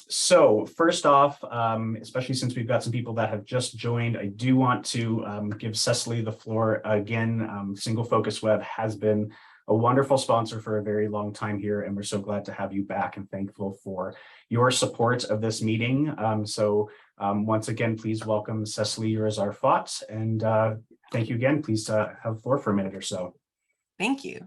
So first off, especially since we've got some people that have just joined, I do want to give Cecily the floor again. Single Focus Web has been a wonderful sponsor for a very long time here, and we're so glad to have you back and thankful for your support of this meeting. Once again, please welcome Cecily Urizar-Fott, and thank you again. Please have the floor for a minute or so. Thank you.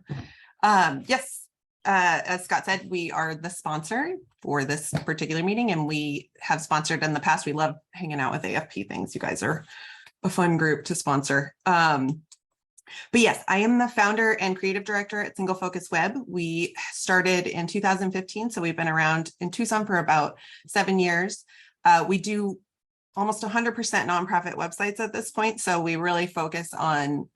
Yes, as Scott said, we are the sponsor for this particular meeting, and we have sponsored in the past. We love hanging out with AFP things. You guys are a fun group to sponsor. But yes, I am the founder and creative director at Single Focus Web. We started in 2015, so we've been around in Tucson for about 7 years. We do almost 100% nonprofit websites at this point, so we really focus on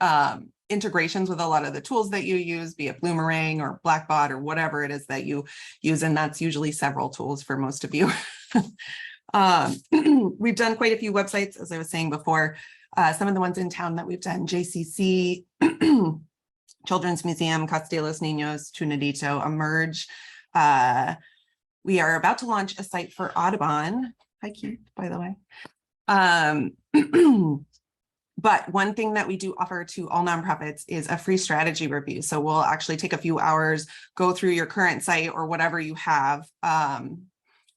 integrations with a lot of the tools that you use, be it Bloomerang or Blackbot or whatever it is that you use, and that's usually several tools for most of you. We've done quite a few websites, as I was saying before. Some of the ones in town that we've done: JCC, Children's Museum, Casa de los Niños, Tunadito, Emerge. We are about to launch a site for Audubon. Hi, Keith, by the way. But one thing that we do offer to all nonprofits is a free strategy review. So we'll actually take a few hours, go through your current site or whatever you have,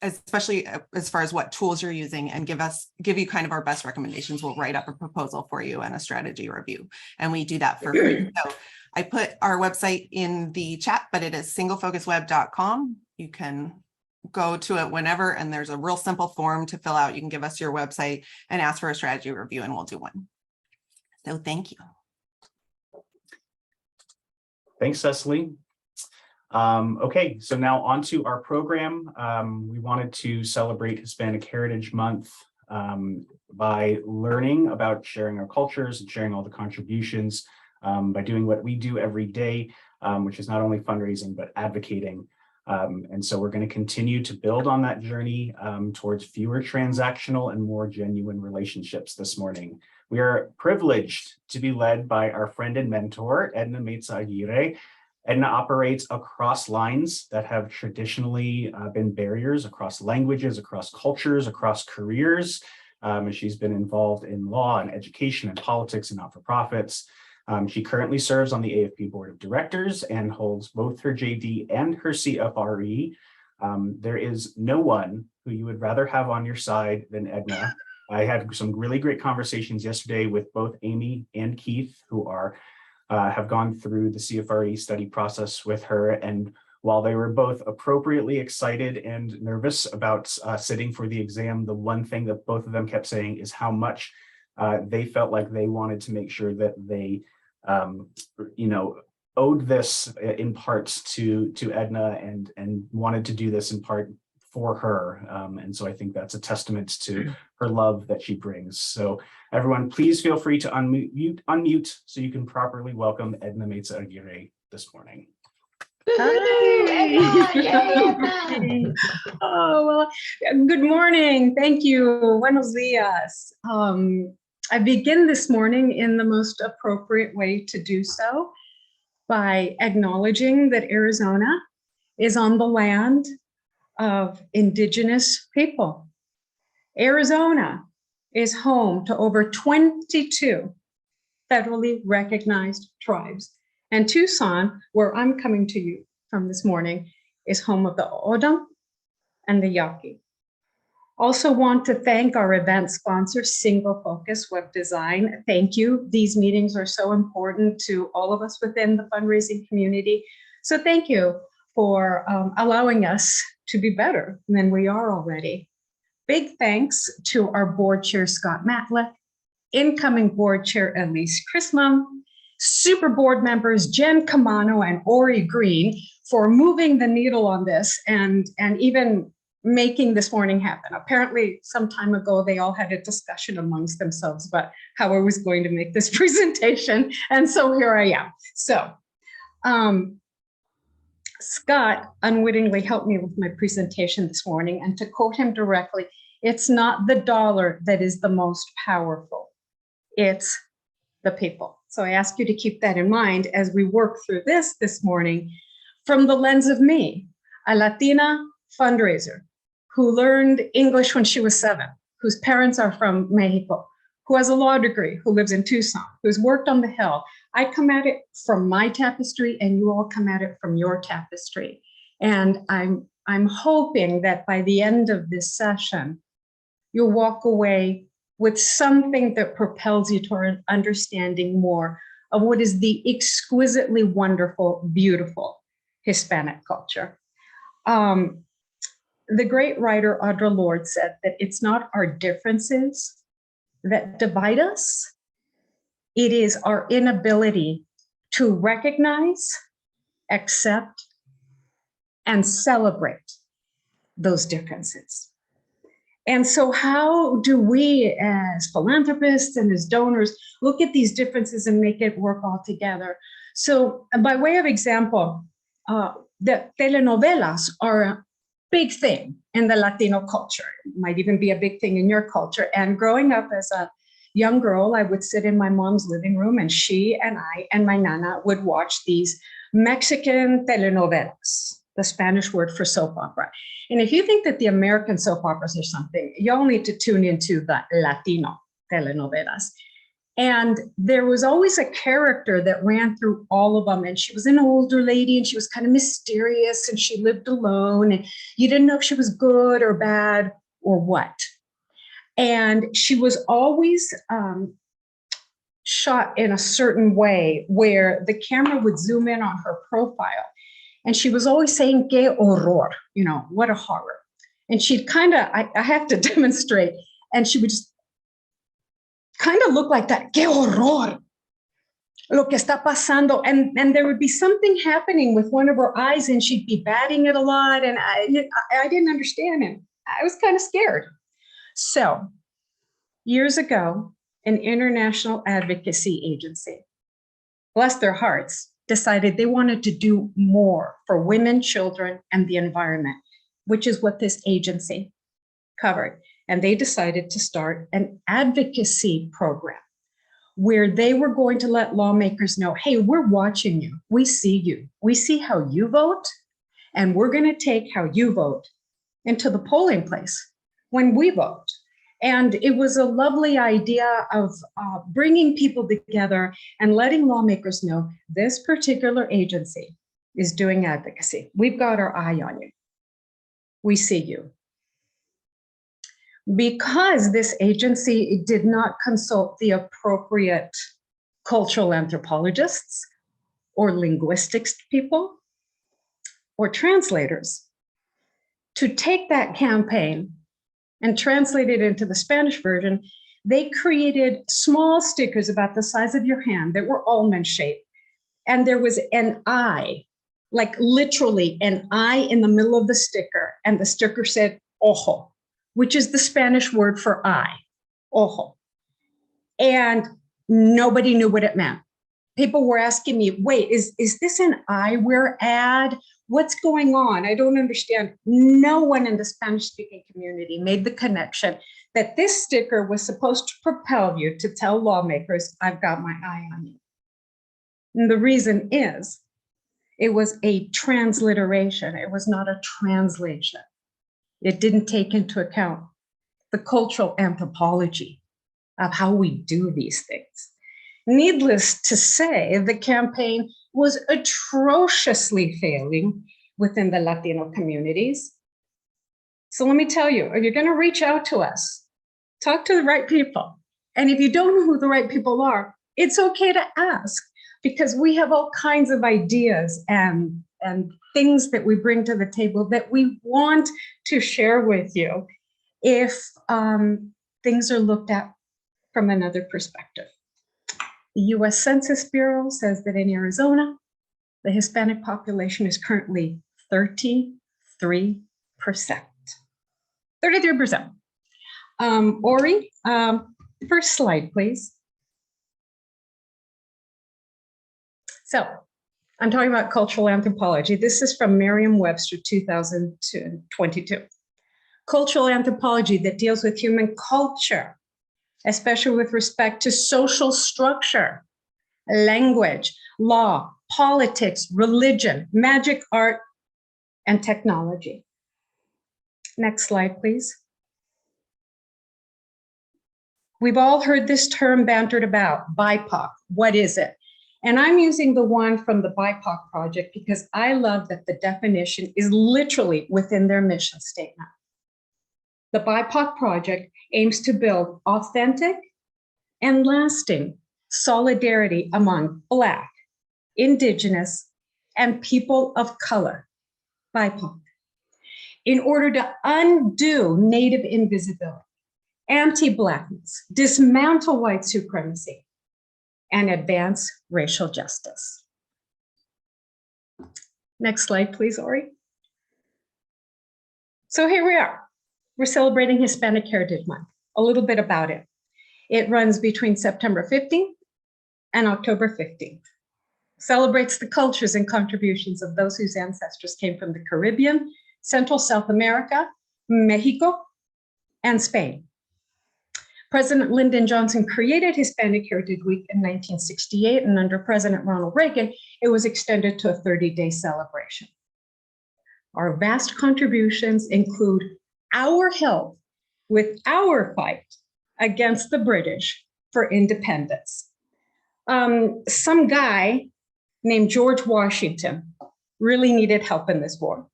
especially as far as what tools you're using, and give you kind of our best recommendations. We'll write up a proposal for you and a strategy review, and we do that for free. So I put our website in the chat, but it is singlefocusweb.com. You can go to it whenever, and there's a real simple form to fill out. You can give us your website and ask for a strategy review, and we'll do one. So thank you. Thanks, Cecily. Okay, so now on to our program. We wanted to celebrate Hispanic Heritage Month by learning about sharing our cultures and sharing all the contributions by doing what we do every day, which is not only fundraising, but advocating. And so we're going to continue to build on that journey towards fewer transactional and more genuine relationships this morning. We are privileged to be led by our friend and mentor, Edna Meza Aguirre. Edna operates across lines that have traditionally been barriers, across languages, across cultures, across careers. She's been involved in law and education and politics and not-for-profits. She currently serves on the AFP Board of Directors and holds both her JD and her CFRE. There is no one who you would rather have on your side than Edna. I had some really great conversations yesterday with both Amy and Keith, who have gone through the CFRE study process with her. And while they were both appropriately excited and nervous about sitting for the exam, the one thing that both of them kept saying is how much they felt like they wanted to make sure that they owed this in part to Edna and wanted to do this in part for her. And so I think that's a testament to her love that she brings. So everyone, please feel free to unmute so you can properly welcome Edna Meza Aguirre this morning. Hi. Edna. Oh, well, good morning. Thank you. Buenos dias. I begin this morning in the most appropriate way to do so by acknowledging that Arizona is on the land of indigenous people. Arizona is home to over 22 federally recognized tribes. And Tucson, where I'm coming to you from this morning, is home of the O'odham and the Yaqui. Also want to thank our event sponsor, Single Focus Web Design. Thank you. These meetings are so important to all of us within the fundraising community. So thank you for allowing us to be better than we are already. Big thanks to our board chair, Scott Matlick, incoming board chair, Elise Chrismam, super board members, Jen Camano and Ori Green, for moving the needle on this and even making this morning happen. Apparently, some time ago, they all had a discussion amongst themselves about how I was going to make this presentation. And so here I am. So Scott unwittingly helped me with my presentation this morning. And to quote him directly, it's not the dollar that is the most powerful. It's the people. So I ask you to keep that in mind as we work through this morning from the lens of me, a Latina fundraiser who learned English when she was 7, whose parents are from Mexico, who has a law degree, who lives in Tucson, who's worked on the Hill. I come at it from my tapestry, and you all come at it from your tapestry. And I'm hoping that by the end of this session, you'll walk away with something that propels you toward understanding more of what is the exquisitely wonderful, beautiful Hispanic culture. The great writer Audre Lorde said that it's not our differences that divide us. It is our inability to recognize, accept, and celebrate those differences. And so how do we as philanthropists and as donors look at these differences and make it work all together? So by way of example, the telenovelas are a big thing in the Latino culture. It might even be a big thing in your culture. And growing up as a young girl, I would sit in my mom's living room, and she and I and my nana would watch these Mexican telenovelas, the Spanish word for soap opera. And if you think that the American soap operas are something, you'll need to tune into the Latino telenovelas. And there was always a character that ran through all of them. And she was an older lady, and she was kind of mysterious, and she lived alone, and you didn't know if she was good or bad or what. And she was always shot in a certain way where the camera would zoom in on her profile. And she was always saying, "Qué horror," you know, what a horror. And she'd kind of, I have to demonstrate, and she would just kind of look like that, "Qué horror, lo que está pasando." And there would be something happening with one of her eyes, and she'd be batting it a lot. And I didn't understand it. I was kind of scared. So years ago, an international advocacy agency, bless their hearts, decided they wanted to do more for women, children, and the environment, which is what this agency covered. And they decided to start an advocacy program where they were going to let lawmakers know, hey, we're watching you. We see you. We see how you vote, and we're going to take how you vote into the polling place when we vote. And it was a lovely idea of bringing people together and letting lawmakers know this particular agency is doing advocacy. We've got our eye on you. We see you. Because this agency did not consult the appropriate cultural anthropologists or linguistics people or translators to take that campaign and translate it into the Spanish version, they created small stickers about the size of your hand that were almond shaped. And there was an eye, like literally an eye in the middle of the sticker. And the sticker said, ojo, which is the Spanish word for eye, ojo. And nobody knew what it meant. People were asking me, wait, is this an eyewear ad? What's going on? I don't understand. No one in the Spanish-speaking community made the connection that this sticker was supposed to propel you to tell lawmakers, I've got my eye on you. And the reason is, it was a transliteration. It was not a translation. It didn't take into account the cultural anthropology of how we do these things. Needless to say, the campaign was atrociously failing within the Latino communities. So let me tell you, if you're going to reach out to us, talk to the right people. And if you don't know who the right people are, it's okay to ask, because we have all kinds of ideas and things that we bring to the table that we want to share with you if things are looked at from another perspective. The US Census Bureau says that in Arizona, the Hispanic population is currently 33%. 33%. Ori, first slide, please. So I'm talking about cultural anthropology. This is from Merriam-Webster 2022. Cultural anthropology that deals with human culture, especially with respect to social structure, language, law, politics, religion, magic, art, and technology. Next slide, please. We've all heard this term bantered about, BIPOC. What is it? And I'm using the one from the BIPOC project because I love that the definition is literally within their mission statement. The BIPOC project aims to build authentic and lasting solidarity among Black, Indigenous, and people of color, BIPOC, in order to undo Native invisibility, anti-Blackness, dismantle white supremacy, and advance racial justice. Next slide, please, Ori. So here we are. We're celebrating Hispanic Heritage Month. A little bit about it. It runs between September 15th and October 15th. Celebrates the cultures and contributions of those whose ancestors came from the Caribbean, Central South America, Mexico, and Spain. President Lyndon Johnson created Hispanic Heritage Week in 1968, and under President Ronald Reagan, it was extended to a 30-day celebration. Our vast contributions include our help with our fight against the British for independence. Some guy named George Washington really needed help in this war.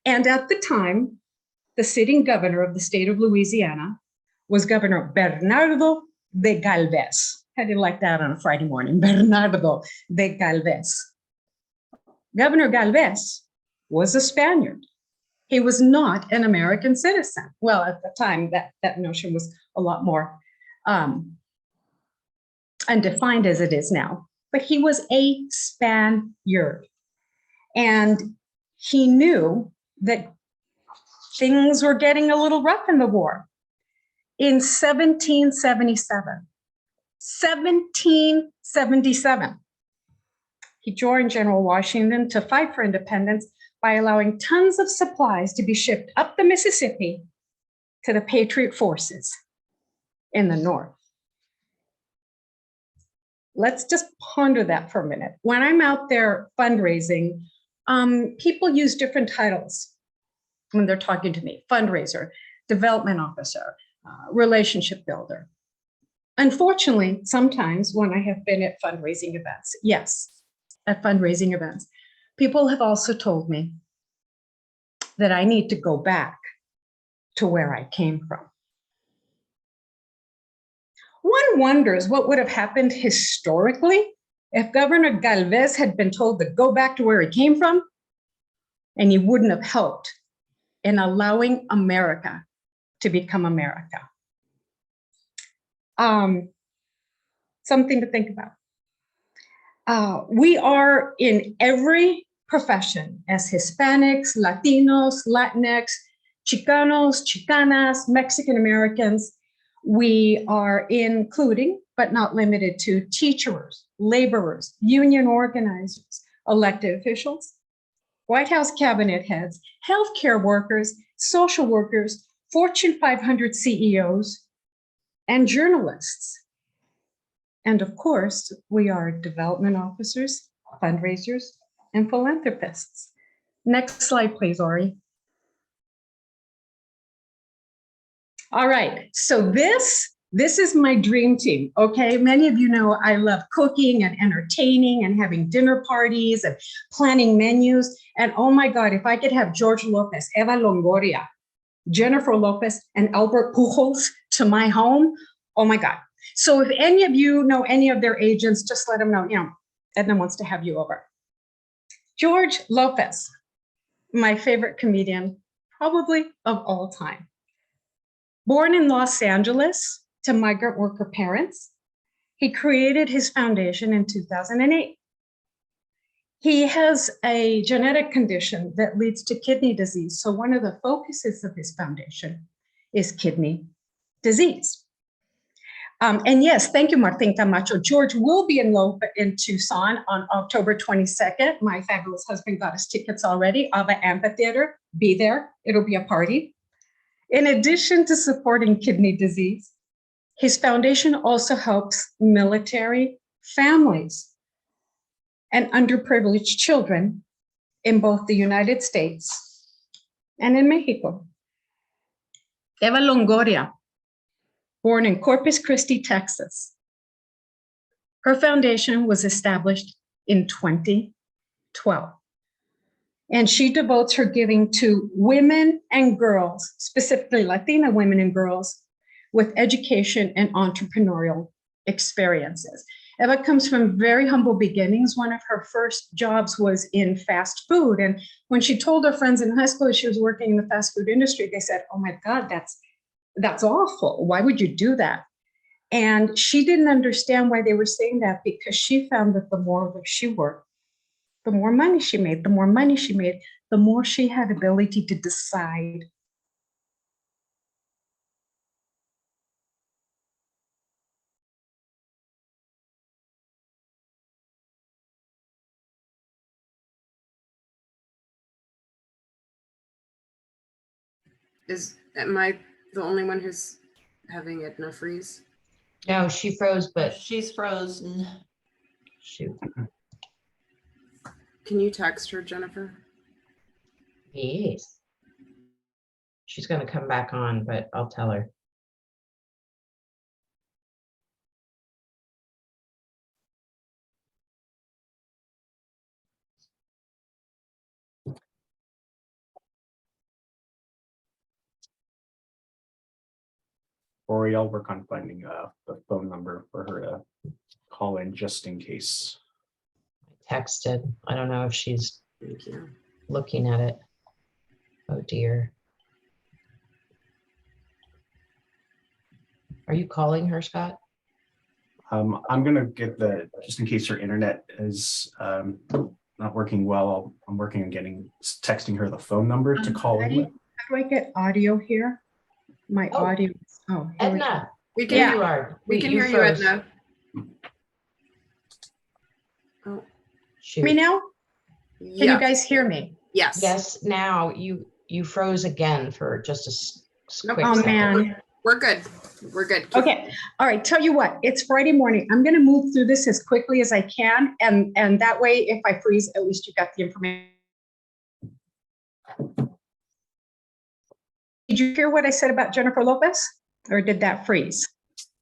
And at the time, the sitting governor of the state of Louisiana was Governor Bernardo de Galvez. How do you like that on a Friday morning? Bernardo de Galvez. Governor Galvez was a Spaniard. He was not an American citizen. Well, at the time, that notion was a lot more undefined as it is now. But he was a Spaniard. And he knew that things were getting a little rough in the war. In 1777, he joined General Washington to fight for independence by allowing tons of supplies to be shipped up the Mississippi to the Patriot forces in the North. Let's just ponder that for a minute. When I'm out there fundraising, people use different titles when they're talking to me: fundraiser, development officer, relationship builder. Unfortunately, sometimes when I have been at fundraising events, yes, at fundraising events, people have also told me that I need to go back to where I came from. One wonders what would have happened historically if Governor Galvez had been told to go back to where he came from, and he wouldn't have helped in allowing America to become America. Something to think about. We are in every profession as Hispanics, Latinos, Latinx, Chicanos, Chicanas, Mexican Americans. We are including, but not limited to, teachers, laborers, union organizers, elected officials, White House cabinet heads, healthcare workers, social workers, Fortune 500 CEOs, and journalists. And of course, we are development officers, fundraisers, and philanthropists. Next slide, please, Ori. All right, so this is my dream team, okay? Many of you know I love cooking and entertaining and having dinner parties and planning menus. And oh my God, if I could have George Lopez, Eva Longoria, Jennifer Lopez, and Albert Pujols to my home, oh my God. So if any of you know any of their agents, just let them know, Edna wants to have you over. George Lopez, my favorite comedian, probably of all time. Born in Los Angeles to migrant worker parents, he created his foundation in 2008. He has a genetic condition that leads to kidney disease. So one of the focuses of his foundation is kidney disease. And yes, thank you, Martin Camacho. George will be in Tucson on October 22nd. My fabulous husband got us tickets already. Ava Amphitheater, be there. It'll be a party. In addition to supporting kidney disease, his foundation also helps military families and underprivileged children in both the United States and in Mexico. Eva Longoria, born in Corpus Christi, Texas. Her foundation was established in 2012. And she devotes her giving to women and girls, specifically Latina women and girls, with education and entrepreneurial experiences. Eva comes from very humble beginnings. One of her first jobs was in fast food. And when she told her friends in high school she was working in the fast food industry, they said, oh my God, that's awful. Why would you do that? And she didn't understand why they were saying that, because she found that the more that she worked, the more money she made, the more money she made, the more she had ability to decide. Am I the only one who's having Edna freeze? No, she froze, but She's frozen. shoot. Can you text her, Jennifer? Yes. She's going to come back on, but I'll tell her. Or I'll work on finding the phone number for her to call in just in case. I texted. I don't know if she's Thank you. looking at it. Oh dear. Are you calling her, Scott? I'm gonna get just in case her internet is not working well, I'm working on texting her the phone number to call in with. How do I get audio here? My Oh. audio. Oh, here we go. Edna, We there can, you are. we can You hear you, froze. Edna. Oh, Shoot. Me now? Can you yeah. guys hear me? Yes. Yes, now you froze again for just a Nope. quick Oh, second. man. We're good. We're good. Okay. All right. Tell you what, it's Friday morning. I'm going to move through this as quickly as I can. And that way, if I freeze, at least you got the information. Did you hear what I said about Jennifer Lopez, or did that freeze?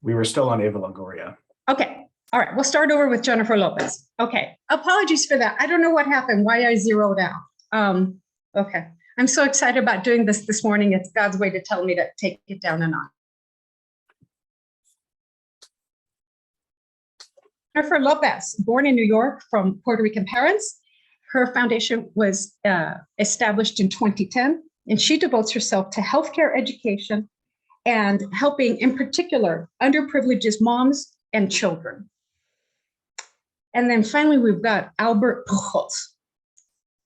We were still on Eva Longoria. Okay. All right. We'll start over with Jennifer Lopez. Okay. Apologies for that. I don't know what happened, why I zeroed out. Okay. I'm so excited about doing this morning. It's God's way to tell me to take it down a notch. Jennifer Lopez, born in New York from Puerto Rican parents. Her foundation was established in 2010, and she devotes herself to healthcare education and helping, in particular, underprivileged moms and children. And then finally, we've got Albert Pujols,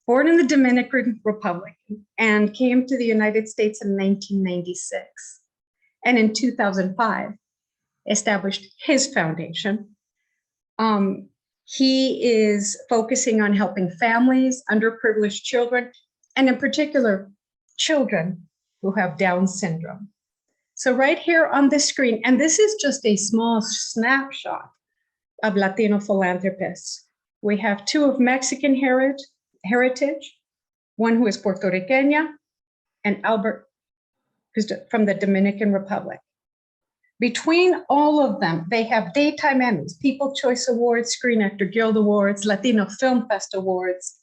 born in the Dominican Republic and came to the United States in 1996. And in 2005, established his foundation. He is focusing on helping families, underprivileged children, and in particular, children who have Down syndrome. So right here on this screen, and this is just a small snapshot of Latino philanthropists. We have two of Mexican heritage, one who is Puerto Rican, and Albert, who's from the Dominican Republic. Between all of them, they have daytime Emmys, People Choice Awards, Screen Actor Guild Awards, Latino Film Fest Awards,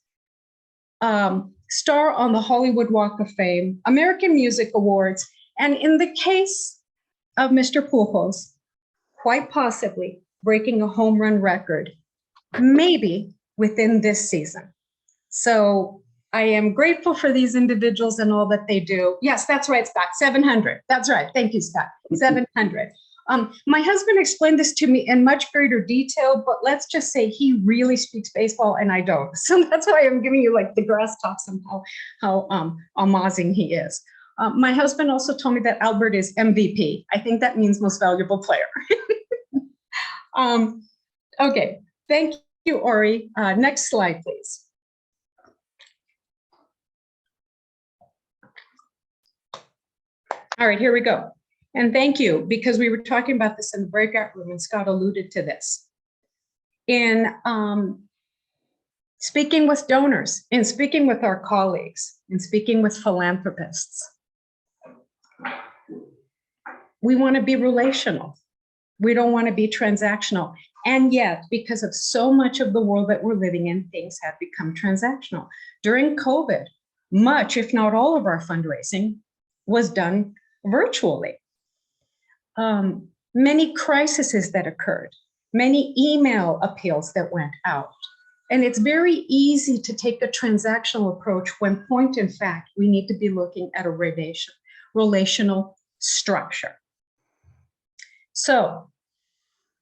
star on the Hollywood Walk of Fame, American Music Awards, and in the case of Mr. Pujols, quite possibly breaking a home run record, maybe within this season. So I am grateful for these individuals and all that they do. Yes, that's right, Scott, 700. That's right. Thank you, Scott, 700. My husband explained this to me in much greater detail, but let's just say he really speaks baseball and I don't. So that's why I'm giving you like the grass talks on how amazing he is. My husband also told me that Albert is MVP. I think that means most valuable player. Okay, thank you, Ori. Next slide, please. All right, here we go. And thank you, because we were talking about this in the breakout room and Scott alluded to this. In speaking with donors, in speaking with our colleagues, in speaking with philanthropists, We want to be relational. We don't want to be transactional. And yet, because of so much of the world that we're living in, things have become transactional. During COVID, much, if not all of our fundraising was done virtually. Many crises that occurred, many email appeals that went out. And it's very easy to take a transactional approach when point in fact, we need to be looking at a relational structure. So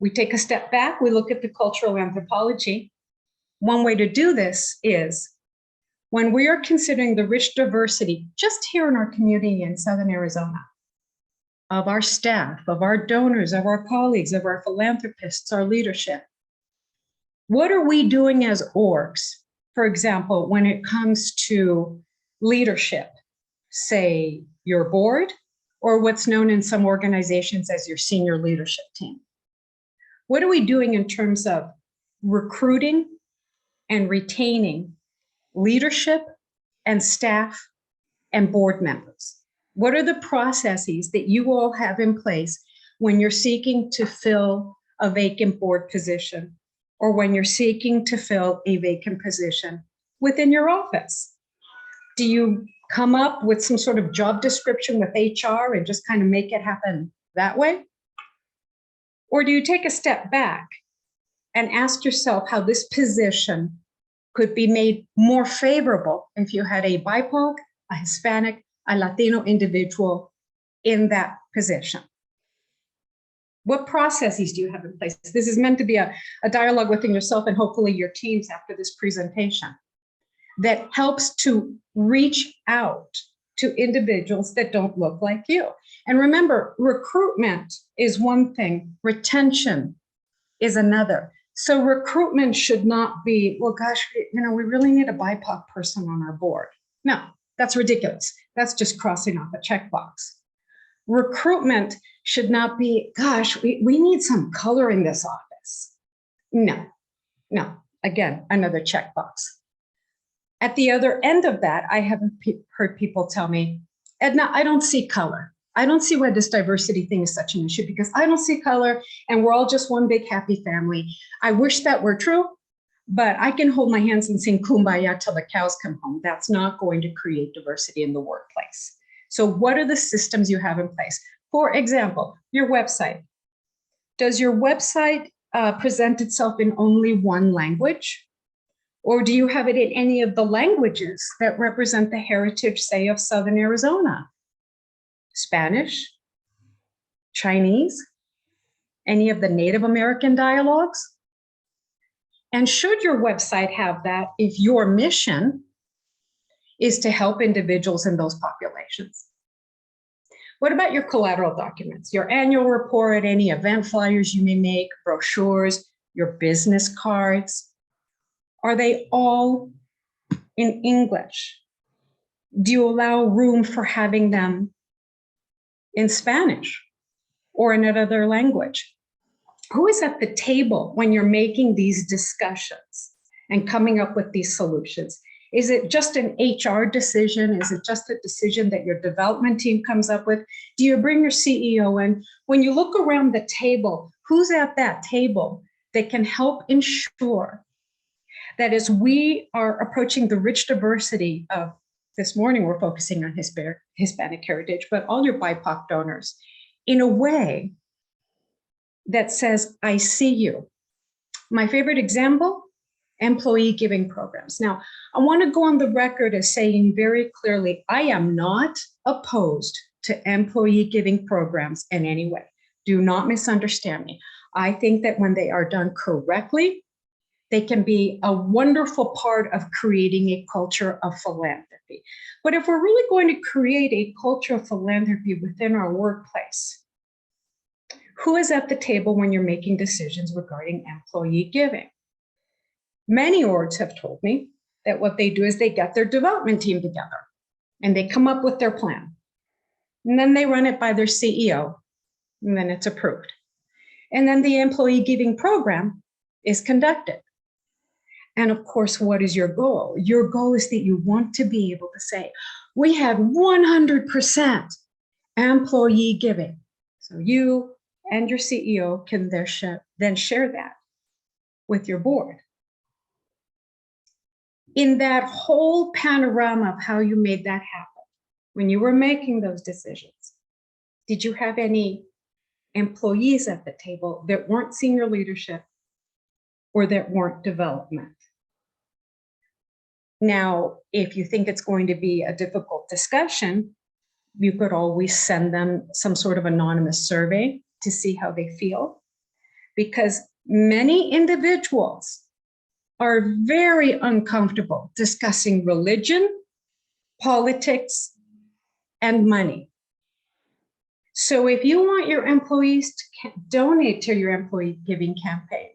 we take a step back, we look at the cultural anthropology. One way to do this is when we are considering the rich diversity just here in our community in Southern Arizona, of our staff, of our donors, of our colleagues, of our philanthropists, our leadership. What are we doing as orgs? For example, when it comes to leadership, say your board, or what's known in some organizations as your senior leadership team. What are we doing in terms of recruiting and retaining leadership and staff and board members? What are the processes that you all have in place when you're seeking to fill a vacant board position or when you're seeking to fill a vacant position within your office? Do you come up with some sort of job description with HR and just kind of make it happen that way? Or do you take a step back and ask yourself how this position could be made more favorable if you had a BIPOC, a Hispanic, a Latino individual in that position? What processes do you have in place? This is meant to be a dialogue within yourself and hopefully your teams after this presentation that helps to reach out to individuals that don't look like you. And remember, recruitment is one thing, retention is another. So recruitment should not be, well, gosh, we really need a BIPOC person on our board. No, that's ridiculous. That's just crossing off a checkbox. Recruitment should not be, gosh, we need some color in this office. No, again, another checkbox. At the other end of that, I have heard people tell me, Edna, I don't see color. I don't see why this diversity thing is such an issue because I don't see color and we're all just one big happy family. I wish that were true, but I can hold my hands and sing Kumbaya till the cows come home. That's not going to create diversity in the workplace. So what are the systems you have in place? For example, your website. Does your website present itself in only one language? Or do you have it in any of the languages that represent the heritage, say, of Southern Arizona? Spanish, Chinese, any of the Native American dialogues? And should your website have that if your mission is to help individuals in those populations? What about your collateral documents, your annual report, any event flyers you may make, brochures, your business cards? Are they all in English? Do you allow room for having them in Spanish or in another language? Who is at the table when you're making these discussions and coming up with these solutions? Is it just an HR decision? Is it just a decision that your development team comes up with? Do you bring your CEO in? When you look around the table, who's at that table that can help ensure that as we are approaching the rich diversity of this morning, we're focusing on Hispanic heritage, but all your BIPOC donors in a way that says, I see you. My favorite example, employee giving programs. Now, I want to go on the record as saying very clearly, I am not opposed to employee giving programs in any way. Do not misunderstand me. I think that when they are done correctly, they can be a wonderful part of creating a culture of philanthropy. But if we're really going to create a culture of philanthropy within our workplace, who is at the table when you're making decisions regarding employee giving? Many orgs have told me that what they do is they get their development team together and they come up with their plan. And then they run it by their CEO, and then it's approved. And then the employee giving program is conducted. And of course, what is your goal? Your goal is that you want to be able to say, we had 100% employee giving. So you and your CEO can then share that with your board. In that whole panorama of how you made that happen, when you were making those decisions, did you have any employees at the table that weren't senior leadership or that weren't development? Now, if you think it's going to be a difficult discussion, you could always send them some sort of anonymous survey to see how they feel, because many individuals are very uncomfortable discussing religion, politics, and money. So if you want your employees to donate to your employee giving campaign,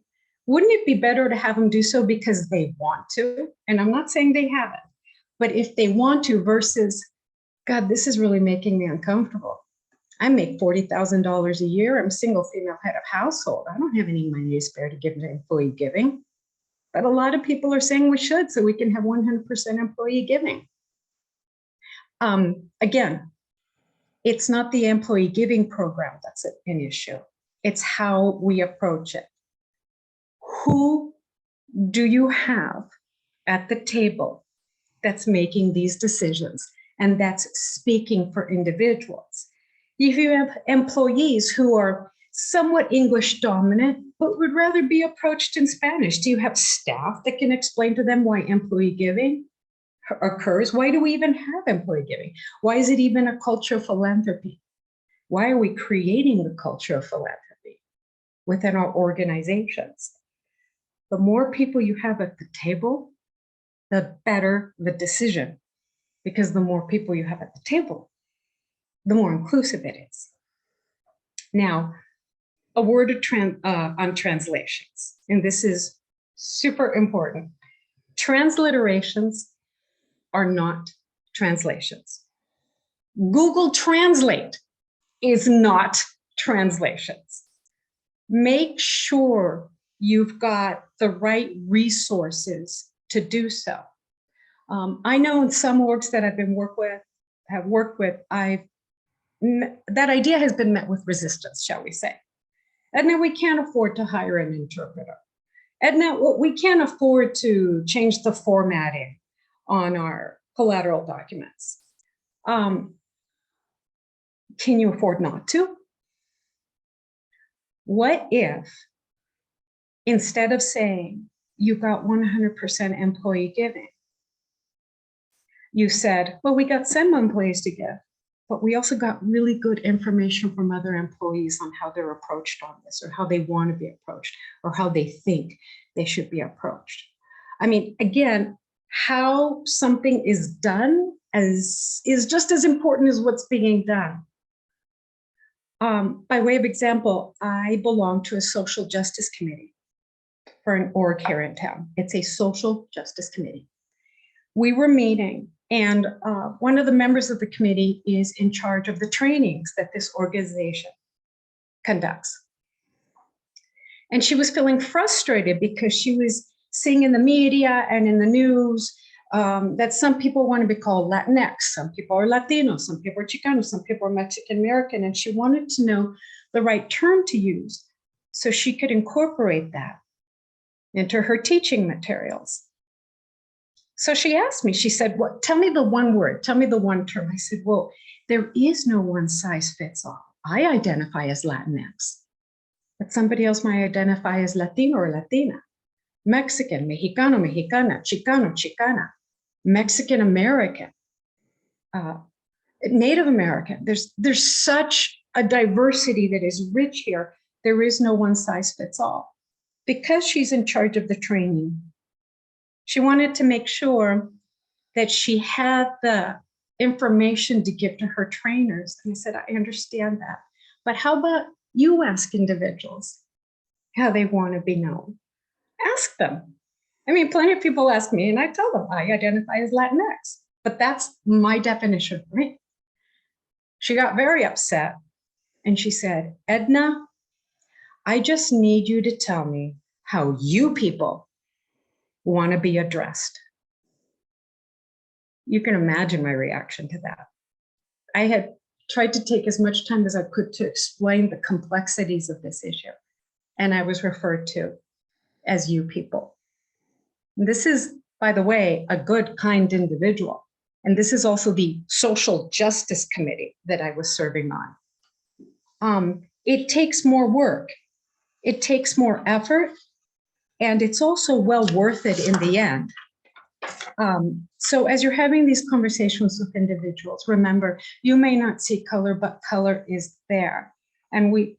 wouldn't it be better to have them do so because they want to? And I'm not saying they haven't, but if they want to versus, God, this is really making me uncomfortable. I make $40,000 a year. I'm single female head of household. I don't have any money to spare to give to employee giving. But a lot of people are saying we should, so we can have 100% employee giving. Again, it's not the employee giving program that's an issue. It's how we approach it. Who do you have at the table that's making these decisions and that's speaking for individuals? If you have employees who are somewhat English dominant, but would rather be approached in Spanish, do you have staff that can explain to them why employee giving occurs? Why do we even have employee giving? Why is it even a culture of philanthropy? Why are we creating the culture of philanthropy within our organizations? The more people you have at the table, the better the decision, because the more people you have at the table, the more inclusive it is. Now, a word on translations, and this is super important. Transliterations are not translations. Google Translate is not translations. Make sure you've got the right resources to do so. I know in some orgs that I've worked with, that idea has been met with resistance, shall we say. Edna, we can't afford to hire an interpreter. Edna, we can't afford to change the formatting on our collateral documents. Can you afford not to? What if, instead of saying you got 100% employee giving, you said, well, we got some employees to give, but we also got really good information from other employees on how they're approached on this, or how they want to be approached, or how they think they should be approached. I mean, again, how something is done is just as important as what's being done. By way of example, I belong to a social justice committee for an org here in town. It's a social justice committee. We were meeting, and one of the members of the committee is in charge of the trainings that this organization conducts. And she was feeling frustrated because she was seeing in the media and in the news that some people want to be called Latinx, some people are Latino, some people are Chicano, some people are Mexican American, and she wanted to know the right term to use so she could incorporate that into her teaching materials. So she asked me, she said, "Well, tell me the one word, tell me the one term." I said, well, there is no one size fits all. I identify as Latinx, but somebody else might identify as Latino or Latina, Mexican, Mexicano, Mexicana, Chicano, Chicana, Mexican American, Native American. There's such a diversity that is rich here. There is no one size fits all. Because she's in charge of the training, she wanted to make sure that she had the information to give to her trainers. And I said, I understand that. But how about you ask individuals how they want to be known? Ask them. I mean, plenty of people ask me, and I tell them I identify as Latinx, but that's my definition, right? She got very upset, and she said, Edna, I just need you to tell me how you people want to be addressed. You can imagine my reaction to that. I had tried to take as much time as I could to explain the complexities of this issue. And I was referred to as you people. This is, by the way, a good, kind individual. And this is also the social justice committee that I was serving on. It takes more work. It takes more effort. And it's also well worth it in the end. So as you're having these conversations with individuals, remember, you may not see color, but color is there. And we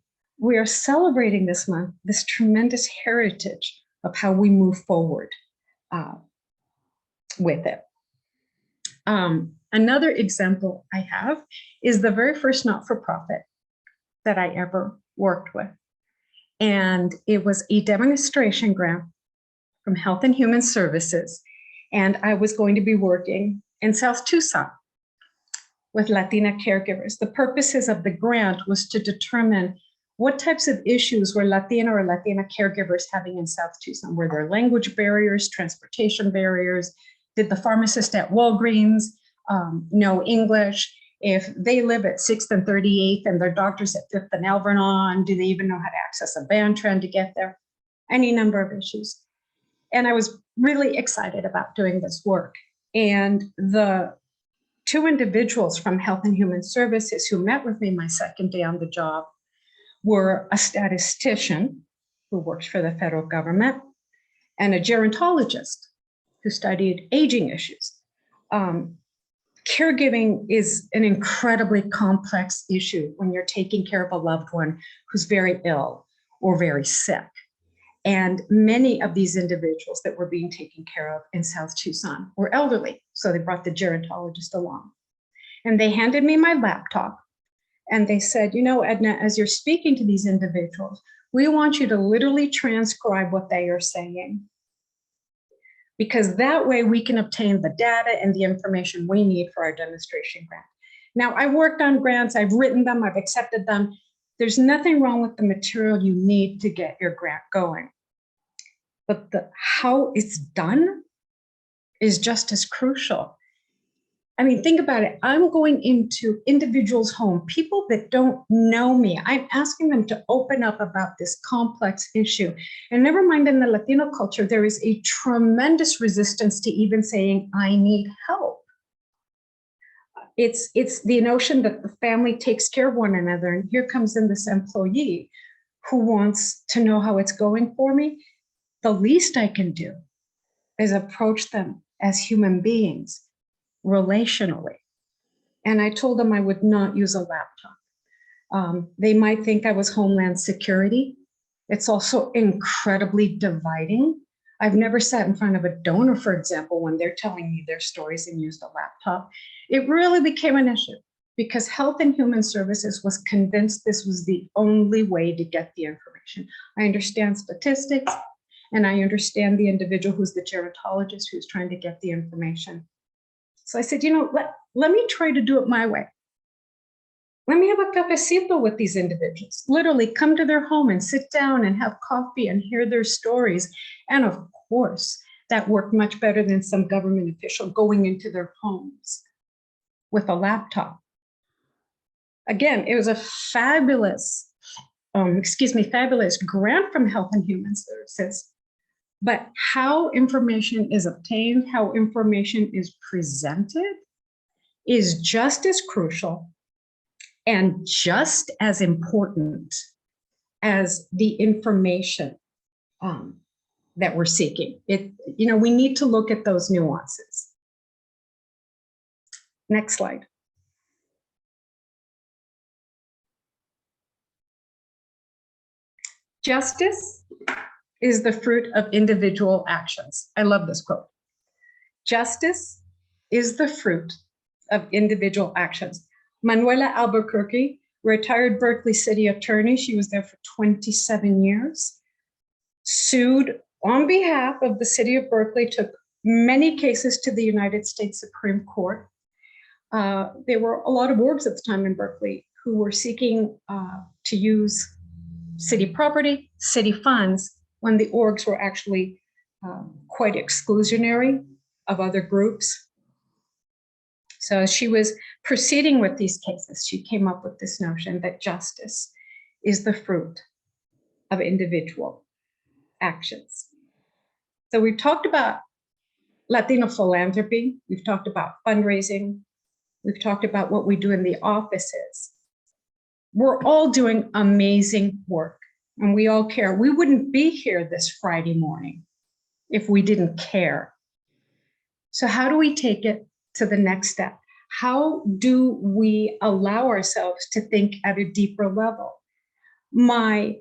are celebrating this month, this tremendous heritage of how we move forward with it. Another example I have is the very first not-for-profit that I ever worked with. And it was a demonstration grant from Health and Human Services. And I was going to be working in South Tucson with Latina caregivers. The purposes of the grant was to determine what types of issues were Latino or Latina caregivers having in South Tucson. Were there language barriers, transportation barriers? Did the pharmacist at Walgreens know English? If they live at 6th and 38th and their doctor's at 5th and Alvernon, do they even know how to access a Bantran to get there? Any number of issues. And I was really excited about doing this work. And the two individuals from Health and Human Services who met with me my second day on the job were a statistician who works for the federal government and a gerontologist who studied aging issues. Caregiving is an incredibly complex issue when you're taking care of a loved one who's very ill or very sick. And many of these individuals that were being taken care of in South Tucson were elderly. So they brought the gerontologist along. And they handed me my laptop and they said, you know, Edna, as you're speaking to these individuals, we want you to literally transcribe what they are saying. Because that way we can obtain the data and the information we need for our demonstration grant. Now, I've worked on grants, I've written them, I've accepted them. There's nothing wrong with the material you need to get your grant going. But how it's done is just as crucial. I mean, think about it. I'm going into individuals' home, people that don't know me. I'm asking them to open up about this complex issue. And never mind in the Latino culture, there is a tremendous resistance to even saying, I need help. It's the notion that the family takes care of one another. And here comes in this employee who wants to know how it's going for me. The least I can do is approach them as human beings, relationally. And I told them I would not use a laptop. They might think I was Homeland Security. It's also incredibly dividing. I've never sat in front of a donor, for example, when they're telling me their stories and used a laptop. It really became an issue because Health and Human Services was convinced this was the only way to get the information. I understand statistics and I understand the individual who's the gerontologist who's trying to get the information. So I said, you know, let me try to do it my way. Let me have a cafecito with these individuals, literally come to their home and sit down and have coffee and hear their stories. And of course, that worked much better than some government official going into their homes with a laptop. Again, it was a fabulous grant from Health and Human Services. But how information is obtained, how information is presented is just as crucial and just as important as the information that we're seeking. We need to look at those nuances. Next slide. Justice is the fruit of individual actions. I love this quote. Justice is the fruit of individual actions. Manuela Albuquerque, retired Berkeley city attorney, she was there for 27 years, sued on behalf of the city of Berkeley, took many cases to the United States Supreme Court. There were a lot of orgs at the time in Berkeley who were seeking to use city property, city funds, when the orgs were actually quite exclusionary of other groups. So as she was proceeding with these cases, she came up with this notion that justice is the fruit of individual actions. So we've talked about Latino philanthropy, we've talked about fundraising, we've talked about what we do in the offices. We're all doing amazing work and we all care. We wouldn't be here this Friday morning if we didn't care. So how do we take it to the next step? How do we allow ourselves to think at a deeper level? My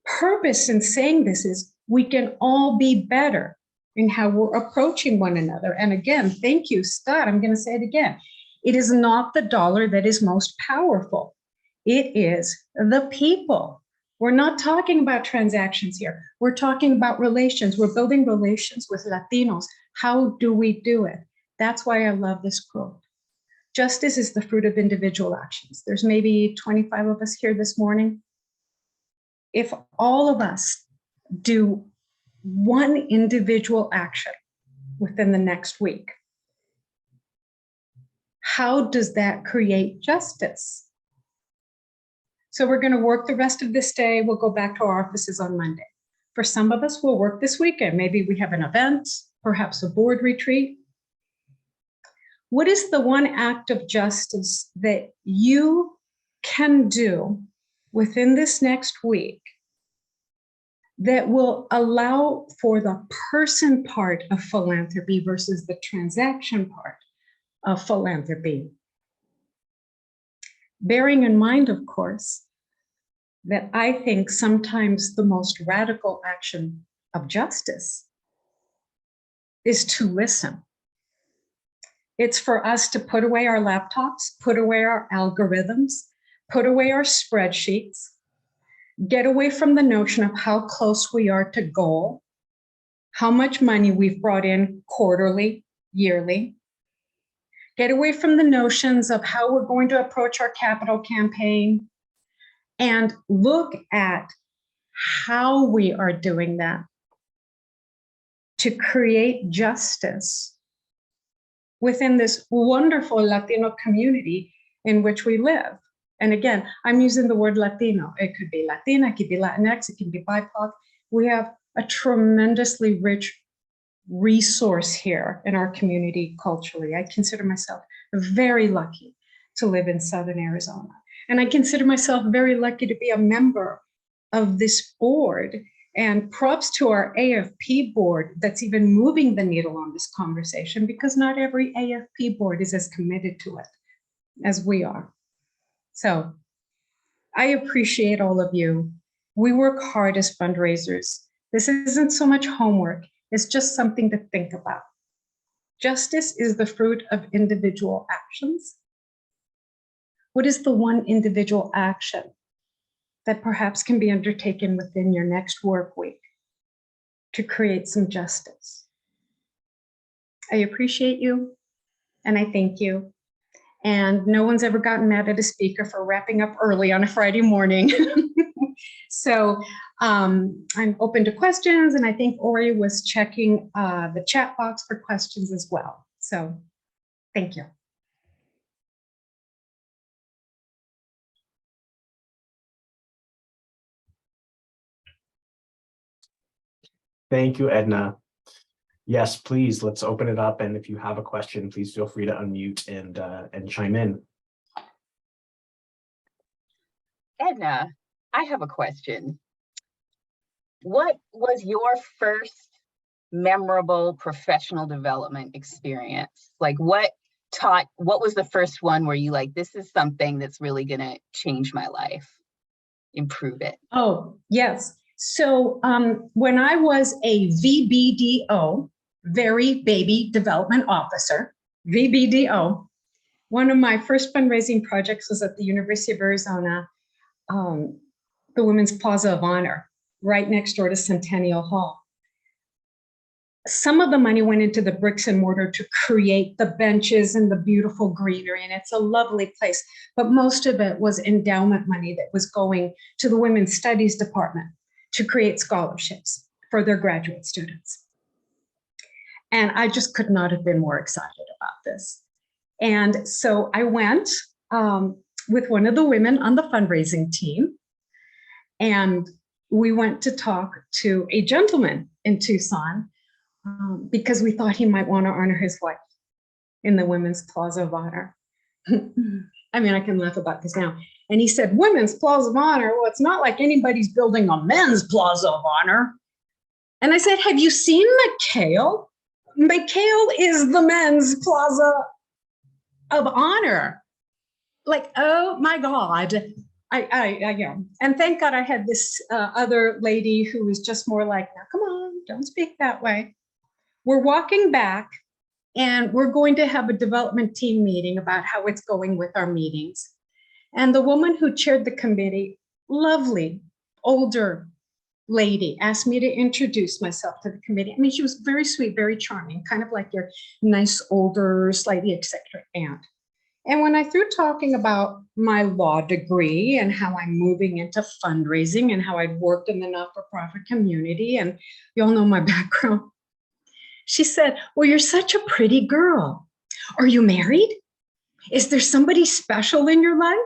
purpose in saying this is we can all be better in how we're approaching one another. And again, thank you, Scott. I'm going to say it again. It is not the dollar that is most powerful. It is the people. We're not talking about transactions here. We're talking about relations. We're building relations with Latinos. How do we do it? That's why I love this quote. Justice is the fruit of individual actions. There's maybe 25 of us here this morning. If all of us do one individual action within the next week, how does that create justice? So we're going to work the rest of this day. We'll go back to our offices on Monday. For some of us, we'll work this weekend. Maybe we have an event, perhaps a board retreat. What is the one act of justice that you can do within this next week that will allow for the person part of philanthropy versus the transaction part of philanthropy? Bearing in mind, of course, that I think sometimes the most radical action of justice is to listen. It's for us to put away our laptops, put away our algorithms, put away our spreadsheets, get away from the notion of how close we are to goal, how much money we've brought in quarterly, yearly, get away from the notions of how we're going to approach our capital campaign, and look at how we are doing that to create justice within this wonderful Latino community in which we live. And again, I'm using the word Latino. It could be Latina, it could be Latinx, it can be BIPOC. We have a tremendously rich resource here in our community culturally. I consider myself very lucky to live in Southern Arizona. And I consider myself very lucky to be a member of this board. And props to our AFP board that's even moving the needle on this conversation, because not every AFP board is as committed to it as we are. So I appreciate all of you. We work hard as fundraisers. This isn't so much homework, it's just something to think about. Justice is the fruit of individual actions. What is the one individual action that perhaps can be undertaken within your next work week to create some justice? I appreciate you and I thank you. And no one's ever gotten mad at a speaker for wrapping up early on a Friday morning. So I'm open to questions, and I think Ori was checking the chat box for questions as well. So thank you. Thank you, Edna. Yes, please, let's open it up. And if you have a question, please feel free to unmute and chime in. Edna, I have a question. What was your first memorable professional development experience? Like what was the first one where you like, this is something that's really gonna change my life, improve it? Oh, yes. So when I was a VBDO, Very Baby Development Officer, VBDO, one of my first fundraising projects was at the University of Arizona, the Women's Plaza of Honor, right next door to Centennial Hall. Some of the money went into the bricks and mortar to create the benches and the beautiful greenery, and it's a lovely place. But most of it was endowment money that was going to the Women's Studies Department to create scholarships for their graduate students. And I just could not have been more excited about this. And so I went with one of the women on the fundraising team, and we went to talk to a gentleman in Tucson because we thought he might want to honor his wife in the Women's Plaza of Honor. I mean, I can laugh about this now. And he said, Women's Plaza of Honor? Well, it's not like anybody's building a men's Plaza of Honor. And I said, have you seen McHale? McHale is the Men's Plaza of Honor. Like, oh my God. Yeah. And thank God I had this other lady who was just more like, now, come on, don't speak that way. We're walking back and we're going to have a development team meeting about how it's going with our meetings. And the woman who chaired the committee, lovely, older lady, asked me to introduce myself to the committee. I mean, she was very sweet, very charming, kind of like your nice, older, slightly eccentric aunt. And when I threw talking about my law degree and how I'm moving into fundraising and how I'd worked in the not-for-profit community, and you all know my background, she said, well, you're such a pretty girl. Are you married? Is there somebody special in your life?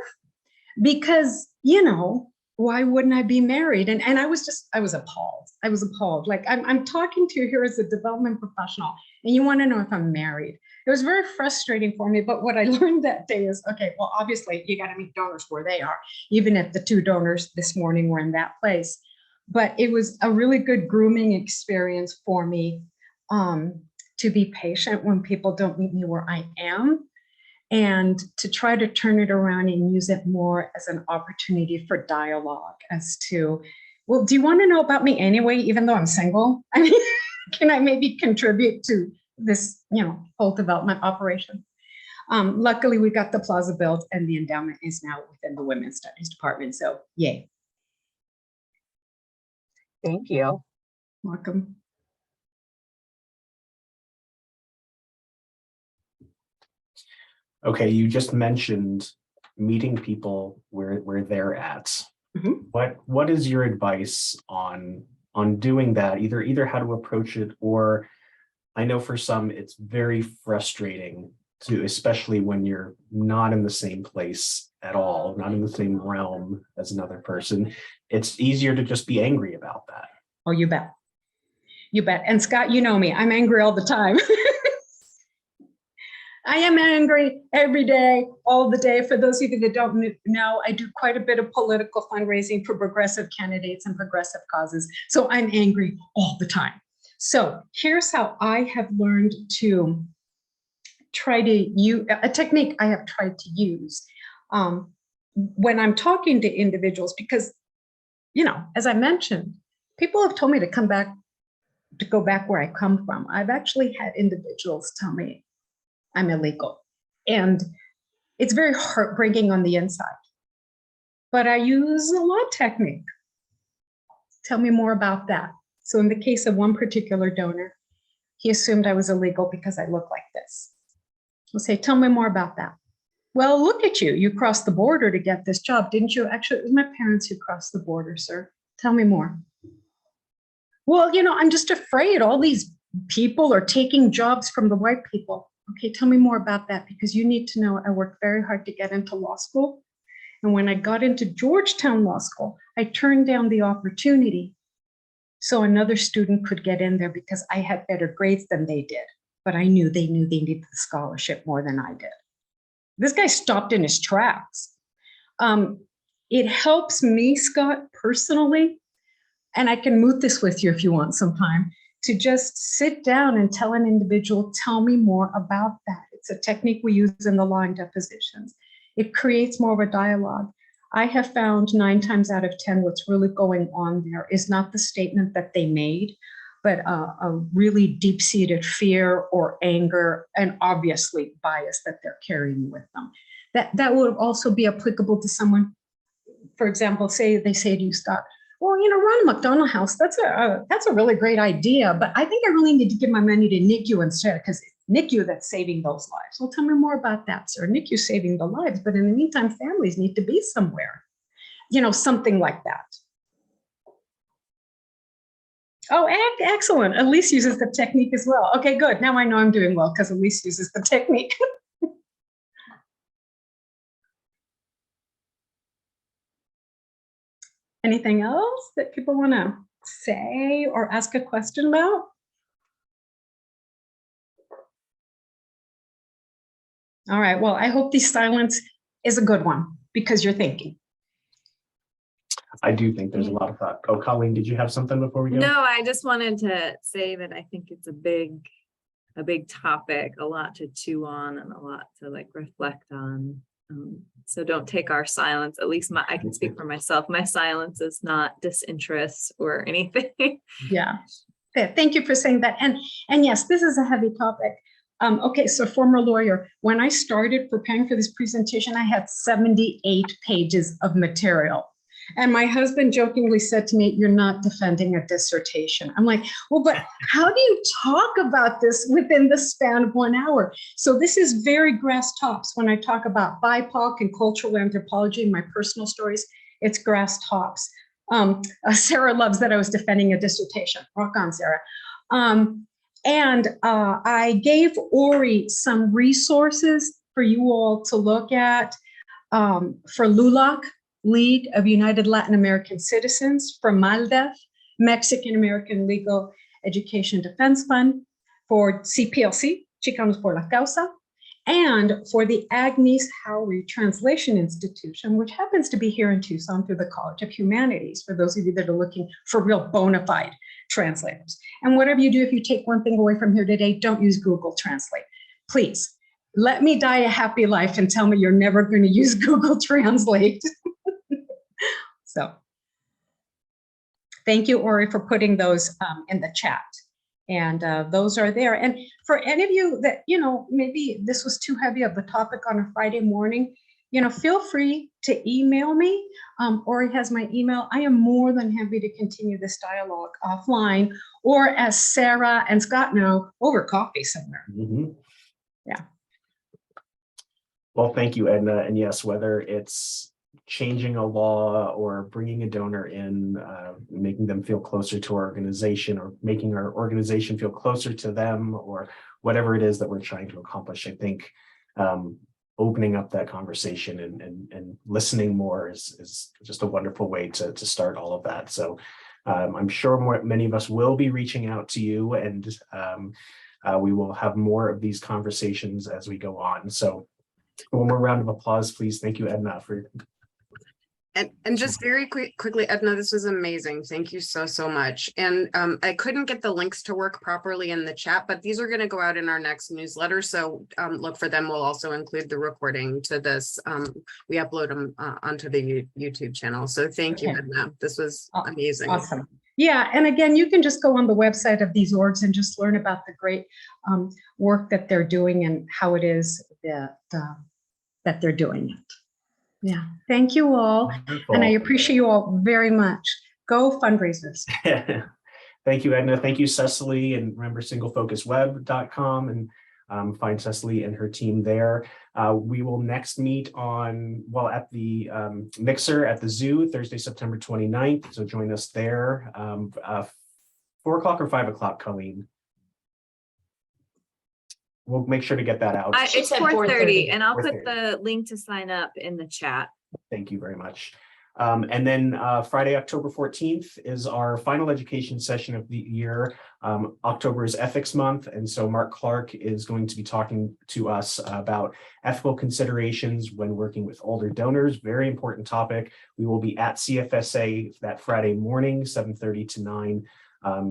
Because, you know, why wouldn't I be married? And I was appalled. I was appalled. Like, I'm talking to you here as a development professional, and you want to know if I'm married. It was very frustrating for me. But what I learned that day is, okay, well, obviously you got to meet donors where they are, even if the two donors this morning were in that place. But it was a really good grooming experience for me to be patient when people don't meet me where I am, and to try to turn it around and use it more as an opportunity for dialogue as to, well, do you want to know about me anyway, even though I'm single? I mean, can I maybe contribute to this, you know, whole development operation? Luckily, we got the plaza built and the endowment is now within the Women's Studies Department. So yay. Thank you. Welcome. Okay, you just mentioned meeting people where they're at. Mhm. What is your advice on doing that? Either how to approach it, or I know for some it's very frustrating to, especially when you're not in the same place at all, not in the same realm as another person. It's easier to just be angry about that. Oh, you bet. You bet. And Scott, you know me, I'm angry all the time. I am angry every day, all the day. For those of you that don't know, I do quite a bit of political fundraising for progressive candidates and progressive causes. So I'm angry all the time. So here's how I have learned to try to use a technique I have tried to use when I'm talking to individuals, because, you know, as I mentioned, people have told me to go back where I come from. I've actually had individuals tell me I'm illegal. And it's very heartbreaking on the inside. But I use a law technique. Tell me more about that. So in the case of one particular donor, he assumed I was illegal because I look like this. I'll say, tell me more about that. Well, look at you. You crossed the border to get this job, didn't you? Actually, it was my parents who crossed the border, sir. Tell me more. Well, you know, I'm just afraid all these people are taking jobs from the white people. Okay, tell me more about that, because you need to know I worked very hard to get into law school. And when I got into Georgetown Law School, I turned down the opportunity so another student could get in there because I had better grades than they did. But I knew they needed the scholarship more than I did. This guy stopped in his tracks. It helps me, Scott, personally, and I can moot this with you if you want sometime, to just sit down and tell an individual, tell me more about that. It's a technique we use in the law and depositions. It creates more of a dialogue. I have found 9 times out of 10, what's really going on there is not the statement that they made, but a really deep-seated fear or anger, and obviously bias that they're carrying with them. That would also be applicable to someone, for example, they say to you, Scott, well, you know, run a McDonald house, that's a really great idea, but I think I really need to give my money to NICU instead, because it's NICU that's saving those lives. Well, tell me more about that, sir. NICU's saving the lives, but in the meantime, families need to be somewhere. You know, something like that. Oh, excellent. Elise uses the technique as well. Okay, good. Now I know I'm doing well because Elise uses the technique. Anything else that people want to say or ask a question about? All right, well, I hope the silence is a good one because you're thinking. I do think there's a lot of thought. Oh, Colleen, did you have something before we go? No, I just wanted to say that I think it's a big topic, a lot to chew on and a lot to like reflect on. So don't take our silence, at least I can speak for myself. My silence is not disinterest or anything. Yeah. Okay, thank you for saying that. And yes, this is a heavy topic. Okay, so former lawyer, when I started preparing for this presentation, I had 78 pages of material. And my husband jokingly said to me, "You're not defending a dissertation." I'm like, well, but how do you talk about this within the span of 1 hour? So this is very grass tops. When I talk about BIPOC and cultural anthropology, my personal stories, it's grass tops. Sarah loves that I was defending a dissertation. Rock on, Sarah. I gave Ori some resources for you all to look at for LULAC, League of United Latin American Citizens, for MALDEF, Mexican American Legal Education Defense Fund, for CPLC, Chicanos por la Causa, and for the Agnes Howry Translation Institution, which happens to be here in Tucson through the College of Humanities, for those of you that are looking for real bona fide translators. And whatever you do, if you take one thing away from here today, don't use Google Translate. Please, let me die a happy life and tell me you're never going to use Google Translate. So thank you, Ori, for putting those in the chat. And those are there. And for any of you that, maybe this was too heavy of a topic on a Friday morning, feel free to email me. Ori has my email. I am more than happy to continue this dialogue offline, or as Sarah and Scott know, over coffee somewhere. Mm-hmm. Yeah. Well, thank you, Edna. And yes, whether it's changing a law or bringing a donor in, making them feel closer to our organization, or making our organization feel closer to them, or whatever it is that we're trying to accomplish, I think opening up that conversation and listening more is just a wonderful way to start all of that. So I'm sure many of us will be reaching out to you, and we will have more of these conversations as we go on. So one more round of applause, please. Thank you, Edna, for. And just very quickly, Edna, this was amazing. Thank you so much. And I couldn't get the links to work properly in the chat, but these are going to go out in our next newsletter. So look for them. We'll also include the recording to this. We upload them onto the YouTube channel. So thank you, Edna. This was amazing. Awesome. Yeah, and again, you can just go on the website of these orgs and just learn about the great work that they're doing and how it is that they're doing it. Yeah, thank you all. Wonderful. And I appreciate you all very much. Go fundraisers. Thank you, Edna. Thank you, Cecily. And remember singlefocusweb.com, and find Cecily and her team there. We will next meet at the Mixer at the Zoo, Thursday, September 29th. So join us there. 4 o'clock or 5 o'clock, Colleen? We'll make sure to get that out. It's 4:30, and I'll put the link to sign up in the chat. Thank you very much. And then Friday, October 14th is our final education session of the year. October is Ethics Month, and so Mark Clark is going to be talking to us about ethical considerations when working with older donors. Very important topic. We will be at CFSA that Friday morning, 7:30 to 9.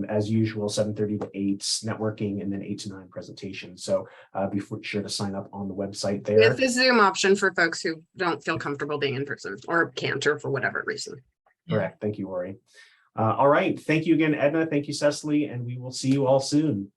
As usual, 7:30 to 8 networking, and then 8 to 9 presentation. So be sure to sign up on the website there. With the Zoom option for folks who don't feel comfortable being in person or can't, or for whatever reason. Correct. Thank you, Ori. All right. Thank you again, Edna. Thank you, Cecily, and we will see you all soon.